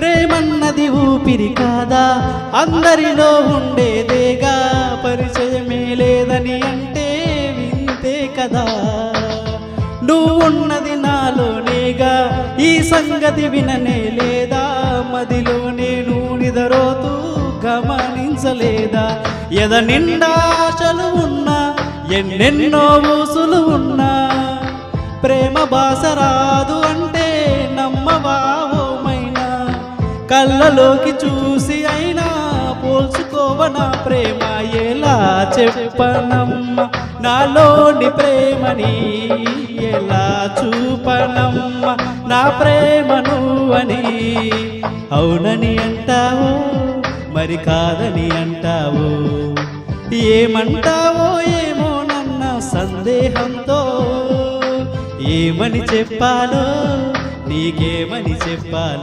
ప్రేమన్నది ఊపిరి కాదా, అందరిలో ఉండేదేగా, పరిచయమే లేదని అంటే వింతే కదా. నువ్వున్నది నాలోనేగా, ఈ సంగతి విననే లేదా, మదిలో నేను నిదరోతూ గమనించలేదా. ఎద నిండాశలు ఉన్నా, ఎన్నెన్నో ఊసులు ఉన్నా, ప్రేమ భాష రాదు అంటే నమ్మవా ఓమైనా. కళ్ళలోకి చూసి అయినా పోల్చుకోవనా ప్రేమ, ఎలా చెప్పనమ్మ నాలోని ప్రేమని, ఎలా చూపనమ్మ నా ప్రేమ నువ్వని. అవునని అంటావో మరి కాదని అంటావో, ఏమంటావో ఏమో నన్న సందేహంతో. ఏమని చెప్పాలో నీకేమని చెప్పాలో.